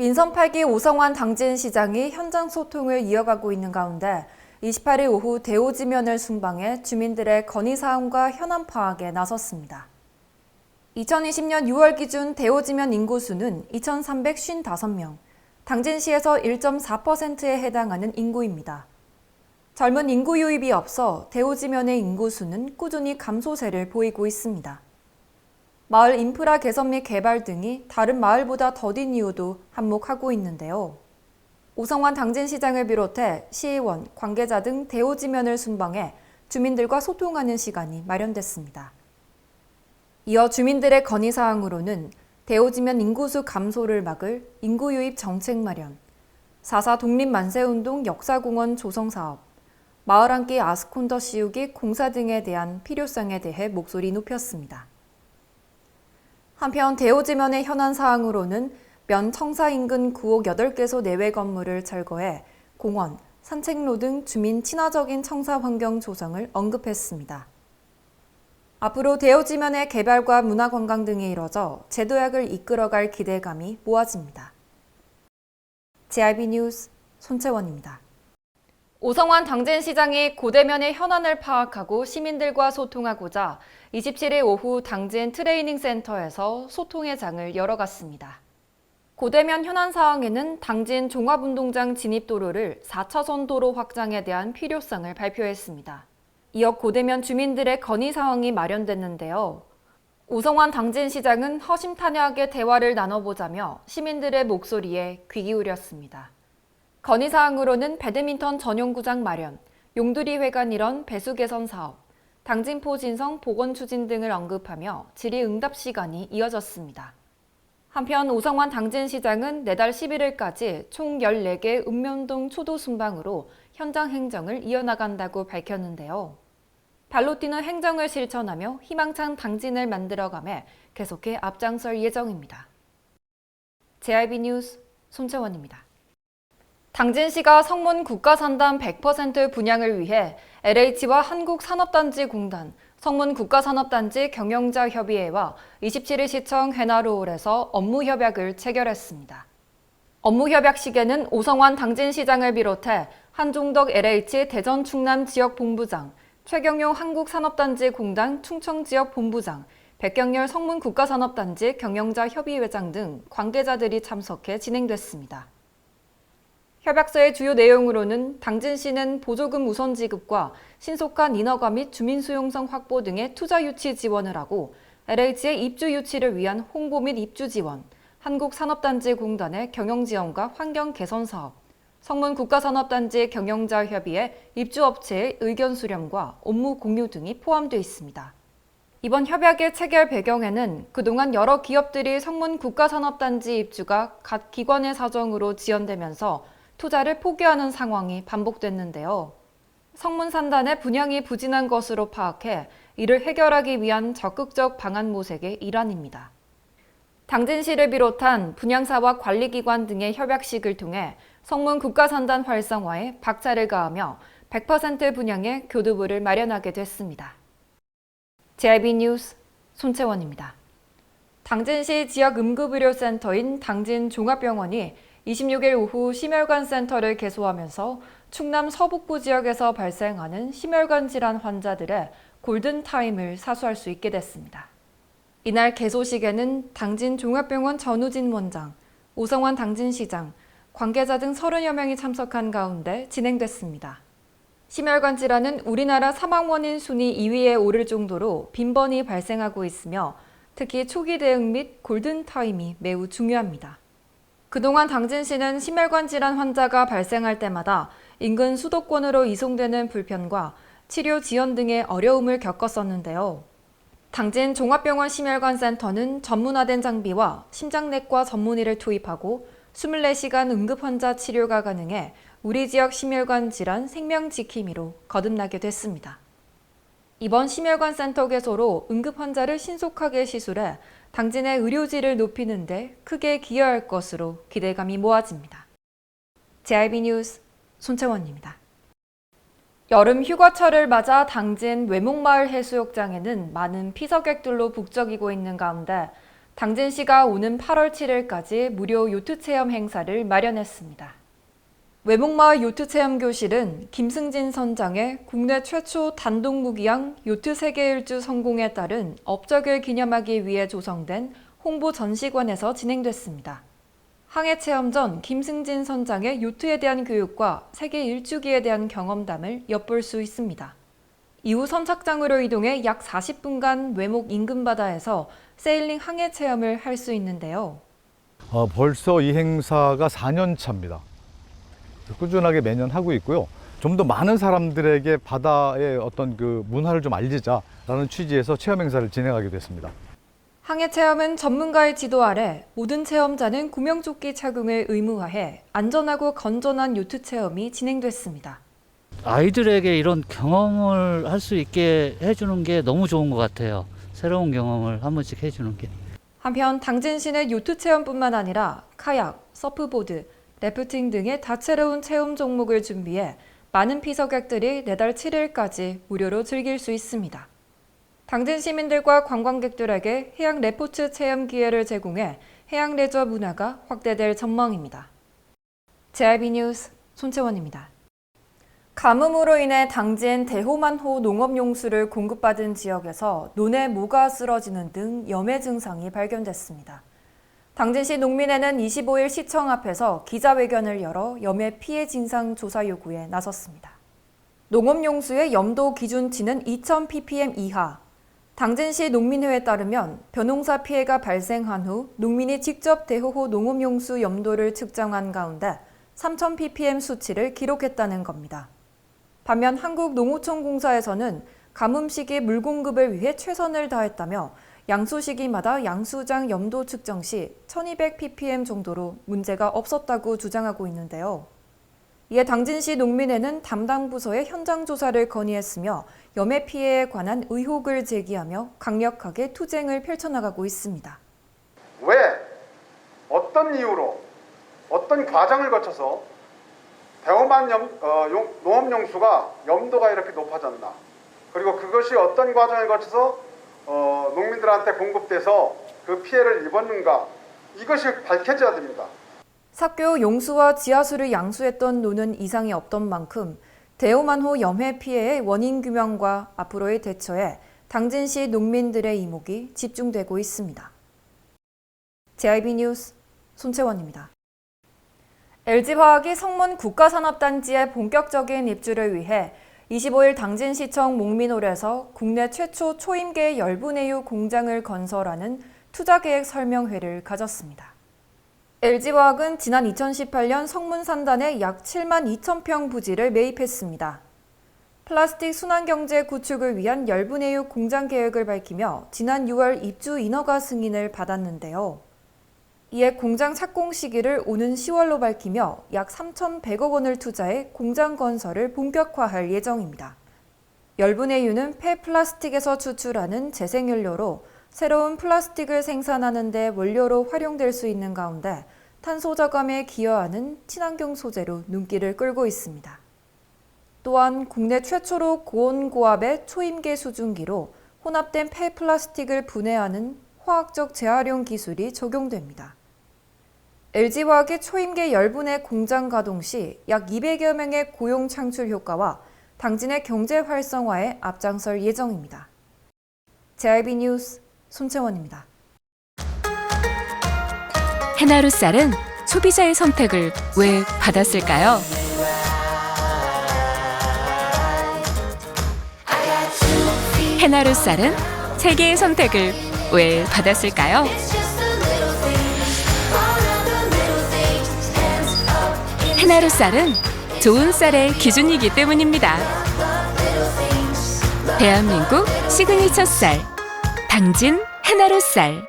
민선 8기 오성환 당진시장이 현장 소통을 이어가고 있는 가운데 28일 오후 대오지면을 순방해 주민들의 건의사항과 현안 파악에 나섰습니다. 2020년 6월 기준 대오지면 인구수는 2,355명, 당진시에서 1.4%에 해당하는 인구입니다. 젊은 인구 유입이 없어 대오지면의 인구수는 꾸준히 감소세를 보이고 있습니다. 마을 인프라 개선 및 개발 등이 다른 마을보다 더딘 이유도 한몫하고 있는데요. 오성환 당진시장을 비롯해 시의원, 관계자 등 대오지면을 순방해 주민들과 소통하는 시간이 마련됐습니다. 이어 주민들의 건의사항으로는 대오지면 인구수 감소를 막을 인구 유입 정책 마련, 4.4 독립만세운동 역사공원 조성사업, 마을 한 끼 아스콘더 씌우기 공사 등에 대한 필요성에 대해 목소리 높였습니다. 한편 대오지면의 현안 사항으로는 면 청사 인근 구옥 8개소 내외 건물을 철거해 공원, 산책로 등 주민 친화적인 청사 환경 조성을 언급했습니다. 앞으로 대오지면의 개발과 문화관광 등이 이뤄져 재도약을 이끌어갈 기대감이 모아집니다. JIB 뉴스 손채원입니다. 오성환 당진시장이 고대면의 현안을 파악하고 시민들과 소통하고자 27일 오후 당진 트레이닝 센터에서 소통의 장을 열어갔습니다. 고대면 현안 사항에는 당진 종합운동장 진입도로를 4차선 도로 확장에 대한 필요성을 발표했습니다. 이어 고대면 주민들의 건의 사항이 마련됐는데요. 오성환 당진시장은 허심탄회하게 대화를 나눠보자며 시민들의 목소리에 귀 기울였습니다. 건의사항으로는 배드민턴 전용구장 마련, 용두리 회관 일원 배수 개선 사업, 당진포 진성 복원 추진 등을 언급하며 질의응답 시간이 이어졌습니다. 한편 오성환 당진시장은 내달 11일까지 총 14개 읍면동 초도 순방으로 현장 행정을 이어나간다고 밝혔는데요. 발로 뛰는 행정을 실천하며 희망찬 당진을 만들어가며 계속해 앞장설 예정입니다. JIB 뉴스 손채원입니다. 당진시가 성문 국가산단 100% 분양을 위해 LH와 한국산업단지공단, 성문 국가산업단지 경영자협의회와 27일 시청 회나루홀에서 업무협약을 체결했습니다. 업무협약식에는 오성환 당진시장을 비롯해 한종덕 LH 대전 충남 지역본부장, 최경용 한국산업단지공단 충청지역본부장, 백경렬 성문 국가산업단지 경영자협의회장 등 관계자들이 참석해 진행됐습니다. 협약서의 주요 내용으로는 당진시는 보조금 우선 지급과 신속한 인허가 및 주민 수용성 확보 등의 투자 유치 지원을 하고 LH의 입주 유치를 위한 홍보 및 입주 지원, 한국산업단지공단의 경영 지원과 환경 개선 사업, 성문 국가산업단지 경영자협의회 입주업체의 의견 수렴과 업무 공유 등이 포함되어 있습니다. 이번 협약의 체결 배경에는 그동안 여러 기업들이 성문 국가산업단지 입주가 각 기관의 사정으로 지연되면서 투자를 포기하는 상황이 반복됐는데요. 성문산단의 분양이 부진한 것으로 파악해 이를 해결하기 위한 적극적 방안 모색의 일환입니다. 당진시를 비롯한 분양사와 관리기관 등의 협약식을 통해 성문 국가산단 활성화에 박차를 가하며 100% 분양의 교두보를 마련하게 됐습니다. JIB 뉴스 손채원입니다. 당진시 지역 응급의료센터인 당진 종합병원이 26일 오후 심혈관 센터를 개소하면서 충남 서북부 지역에서 발생하는 심혈관 질환 환자들의 골든타임을 사수할 수 있게 됐습니다. 이날 개소식에는 당진 종합병원 전우진 원장, 오성환 당진시장, 관계자 등 30여 명이 참석한 가운데 진행됐습니다. 심혈관 질환은 우리나라 사망 원인 순위 2위에 오를 정도로 빈번히 발생하고 있으며 특히 초기 대응 및 골든타임이 매우 중요합니다. 그동안 당진시는 심혈관 질환 환자가 발생할 때마다 인근 수도권으로 이송되는 불편과 치료 지연 등의 어려움을 겪었었는데요. 당진 종합병원 심혈관센터는 전문화된 장비와 심장내과 전문의를 투입하고 24시간 응급환자 치료가 가능해 우리 지역 심혈관 질환 생명지킴이로 거듭나게 됐습니다. 이번 심혈관센터 개소로 응급환자를 신속하게 시술해 당진의 의료질을 높이는 데 크게 기여할 것으로 기대감이 모아집니다. JIB 뉴스 손채원입니다. 여름 휴가철을 맞아 당진 외목마을 해수욕장에는 많은 피서객들로 북적이고 있는 가운데 당진시가 오는 8월 7일까지 무료 요트 체험 행사를 마련했습니다. 외목마을 요트 체험 교실은 김승진 선장의 국내 최초 단독 무기양 요트 세계 일주 성공에 따른 업적을 기념하기 위해 조성된 홍보 전시관에서 진행됐습니다. 항해 체험 전 김승진 선장의 요트에 대한 교육과 세계 일주기에 대한 경험담을 엿볼 수 있습니다. 이후 선착장으로 이동해 약 40분간 외목 인근 바다에서 세일링 항해 체험을 할 수 있는데요. 벌써 이 행사가 4년 차입니다. 꾸준하게 매년 하고 있고요. 좀 더 많은 사람들에게 바다의 어떤 그 문화를 좀 알리자라는 취지에서 체험 행사를 진행하게 됐습니다. 항해 체험은 전문가의 지도 아래 모든 체험자는 구명조끼 착용을 의무화해 안전하고 건전한 요트 체험이 진행됐습니다. 아이들에게 이런 경험을 할 수 있게 해주는 게 너무 좋은 것 같아요. 새로운 경험을 한 번씩 해주는 게. 한편 당진시는 요트 체험뿐만 아니라 카약, 서프보드, 래프팅 등의 다채로운 체험 종목을 준비해 많은 피서객들이 내달 7일까지 무료로 즐길 수 있습니다. 당진 시민들과 관광객들에게 해양 레포츠 체험 기회를 제공해 해양 레저 문화가 확대될 전망입니다. JIB 뉴스 손채원입니다. 가뭄으로 인해 당진 대호만호 농업용수를 공급받은 지역에서 논에 모가 쓰러지는 등 염해 증상이 발견됐습니다. 당진시 농민회는 25일 시청 앞에서 기자회견을 열어 염해 피해 진상 조사 요구에 나섰습니다. 농업용수의 염도 기준치는 2000ppm 이하. 당진시 농민회에 따르면 벼농사 피해가 발생한 후 농민이 직접 대호호 농업용수 염도를 측정한 가운데 3000ppm 수치를 기록했다는 겁니다. 반면 한국농어촌공사에서는 가뭄 시기 물 공급을 위해 최선을 다했다며 양수 시기마다 양수장 염도 측정 시 1200ppm 정도로 문제가 없었다고 주장하고 있는데요. 이에 당진시 농민회는 담당 부서에 현장 조사를 건의했으며 염해 피해에 관한 의혹을 제기하며 강력하게 투쟁을 펼쳐나가고 있습니다. 왜, 어떤 이유로, 어떤 과정을 거쳐서 대호만 농업용수가 염도가 이렇게 높아졌나, 그리고 그것이 어떤 과정을 거쳐서 농민들한테 공급돼서 그 피해를 입었는가, 이것이 밝혀져야 됩니다. 삭교 용수와 지하수를 양수했던 논은 이상이 없던 만큼 대호만호 염해 피해의 원인 규명과 앞으로의 대처에 당진시 농민들의 이목이 집중되고 있습니다. JIB 뉴스 손채원입니다. LG화학이 성문 국가산업단지의 본격적인 입주를 위해 25일 당진시청 목민홀에서 국내 최초 초임계 열분해유 공장을 건설하는 투자계획 설명회를 가졌습니다. LG화학은 지난 2018년 성문 산단에 약 7만 2천 평 부지를 매입했습니다. 플라스틱 순환경제 구축을 위한 열분해유 공장 계획을 밝히며 지난 6월 입주 인허가 승인을 받았는데요. 이에 공장 착공 시기를 오는 10월로 밝히며 약 3,100억 원을 투자해 공장 건설을 본격화할 예정입니다. 열분해유는 폐플라스틱에서 추출하는 재생연료로 새로운 플라스틱을 생산하는 데 원료로 활용될 수 있는 가운데 탄소 저감에 기여하는 친환경 소재로 눈길을 끌고 있습니다. 또한 국내 최초로 고온고압의 초임계 수증기로 혼합된 폐플라스틱을 분해하는 화학적 재활용 기술이 적용됩니다. LG화학의 초임계 열분해 공장 가동 시 약 200여 명의 고용 창출 효과와 당진의 경제 활성화에 앞장설 예정입니다. JIB 뉴스 손채원입니다. 해나루 쌀은 소비자의 선택을 왜 받았을까요? 해나루 쌀은 세계의 선택을 왜 받았을까요? 해나루 쌀은 좋은 쌀의 기준이기 때문입니다. 대한민국 시그니처 쌀, 당진 해나루 쌀.